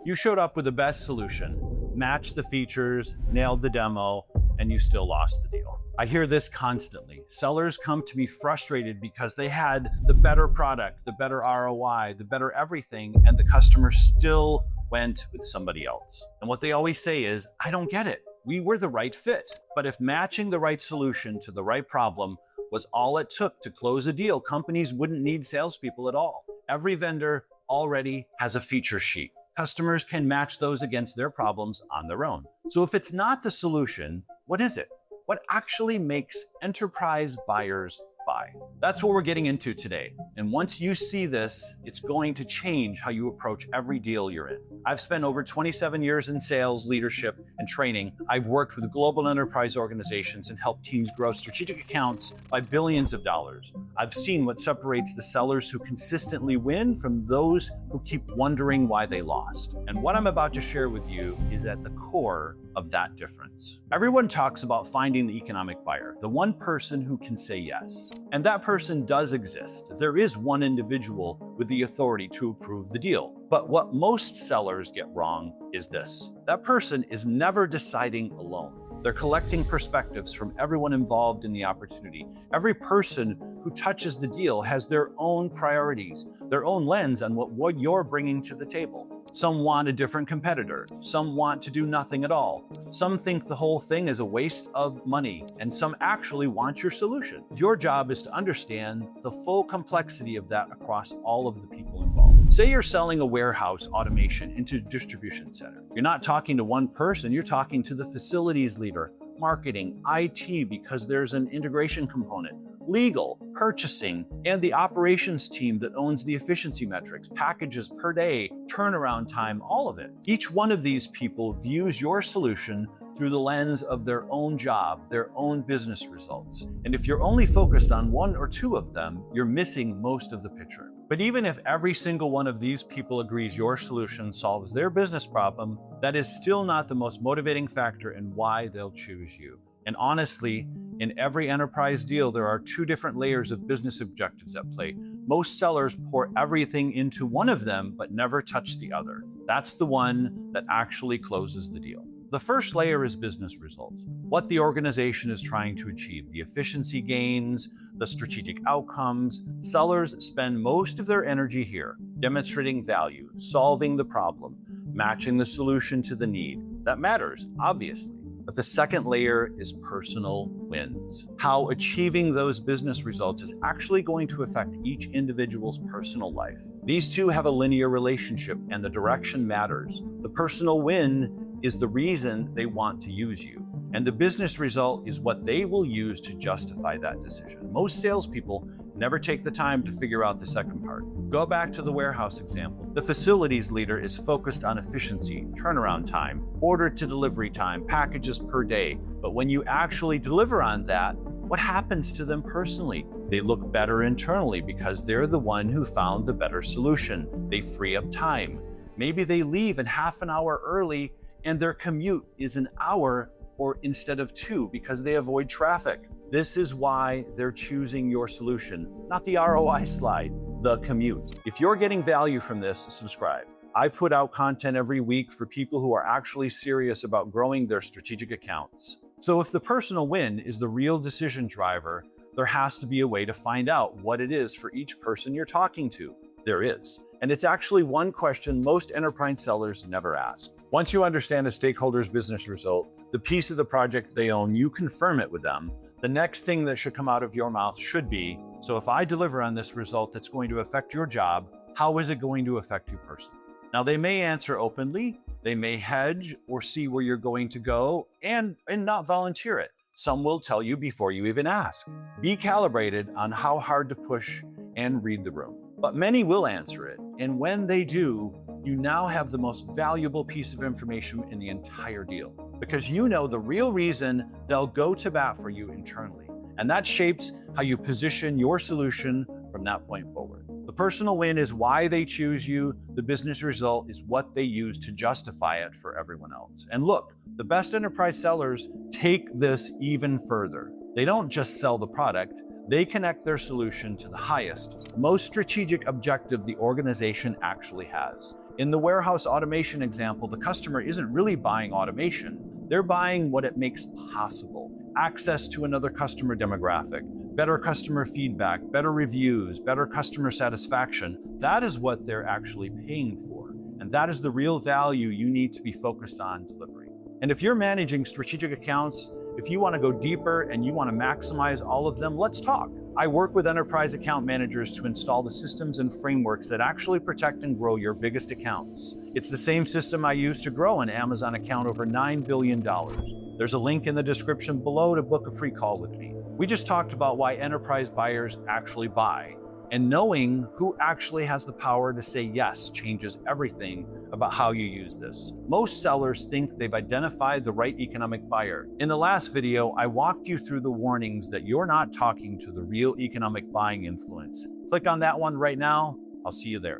You showed up with the best solution, matched the features, nailed the demo, and you still lost the deal. I hear this constantly. Sellers come to me frustrated because they had the better product, the better ROI, the better everything, and the customer still went with somebody else. And what they always say is, I don't get it. We were the right fit. But if matching the right solution to the right problem was all it took to close a deal, companies wouldn't need salespeople at all. Every vendor already has a feature sheet. Customers can match those against their problems on their own. So if it's not the solution, what is it? What actually makes enterprise buyers buy? That's what we're getting into today. And once you see this, it's going to change how you approach every deal you're in. I've spent over 27 years in sales, leadership, and training. I've worked with global enterprise organizations and helped teams grow strategic accounts by billions of dollars. I've seen what separates the sellers who consistently win from those who keep wondering why they lost. And what I'm about to share with you is at the core of that difference. Everyone talks about finding the economic buyer, the one person who can say yes. And that person does exist. There is one individual with the authority to approve the deal. But what most sellers get wrong is this. That person is never deciding alone. They're collecting perspectives from everyone involved in the opportunity. Every person who touches the deal has their own priorities, their own lens on what you're bringing to the table. Some want a different competitor. Some want to do nothing at all. Some think the whole thing is a waste of money, and some actually want your solution. Your job is to understand the full complexity of that across all of the people involved. Say you're selling a warehouse automation into a distribution center. You're not talking to one person, you're talking to the facilities leader, marketing, IT, because there's an integration component, legal, purchasing, and the operations team that owns the efficiency metrics, packages per day, turnaround time, all of it. Each one of these people views your solution through the lens of their own job, their own business results. And if you're only focused on one or two of them, you're missing most of the picture. But even if every single one of these people agrees your solution solves their business problem, that is still not the most motivating factor in why they'll choose you. And honestly, in every enterprise deal, there are two different layers of business objectives at play. Most sellers pour everything into one of them, but never touch the other. That's the one that actually closes the deal. The first layer is business results, what the organization is trying to achieve, the efficiency gains, the strategic outcomes. Sellers spend most of their energy here, demonstrating value, solving the problem, matching the solution to the need. That matters, obviously. But the second layer is personal wins. How achieving those business results is actually going to affect each individual's personal life. These two have a linear relationship, and the direction matters. The personal win is the reason they want to use you, and the business result is what they will use to justify that decision. Most salespeople never take the time to figure out the second part. Go back to the warehouse example. The facilities leader is focused on efficiency, turnaround time, order to delivery time, packages per day. But when you actually deliver on that, what happens to them personally? They look better internally because they're the one who found the better solution. They free up time. Maybe they leave in half an hour early and their commute is an hour or instead of 2 because they avoid traffic. This is why they're choosing your solution, not the ROI slide, the commute. If you're getting value from this, subscribe. I put out content every week for people who are actually serious about growing their strategic accounts. So if the personal win is the real decision driver, there has to be a way to find out what it is for each person you're talking to. There is. And it's actually one question most enterprise sellers never ask. Once you understand a stakeholder's business result, the piece of the project they own, you confirm it with them. The next thing that should come out of your mouth should be, so if I deliver on this result that's going to affect your job, how is it going to affect you personally? Now, they may answer openly, they may hedge or see where you're going to go and not volunteer it. Some will tell you before you even ask. Be calibrated on how hard to push and read the room. But many will answer it, and when they do, you now have the most valuable piece of information in the entire deal, because you know the real reason they'll go to bat for you internally, and that shapes how you position your solution from that point forward. The personal win is why they choose you. The business result is what they use to justify it for everyone else. And look, the best enterprise sellers take this even further. They don't just sell the product, they connect their solution to the highest, most strategic objective the organization actually has. In the warehouse automation example, the customer isn't really buying automation. They're buying what it makes possible. Access to another customer demographic, better customer feedback, better reviews, better customer satisfaction. That is what they're actually paying for. And that is the real value you need to be focused on delivering. And if you're managing strategic accounts, if you want to go deeper and you want to maximize all of them, let's talk. I work with enterprise account managers to install the systems and frameworks that actually protect and grow your biggest accounts. It's the same system I use to grow an Amazon account over $9 billion. There's a link in the description below to book a free call with me. We just talked about why enterprise buyers actually buy. And knowing who actually has the power to say yes changes everything about how you use this. Most sellers think they've identified the right economic buyer. In the last video, I walked you through the warnings that you're not talking to the real economic buying influence. Click on that one right now. I'll see you there.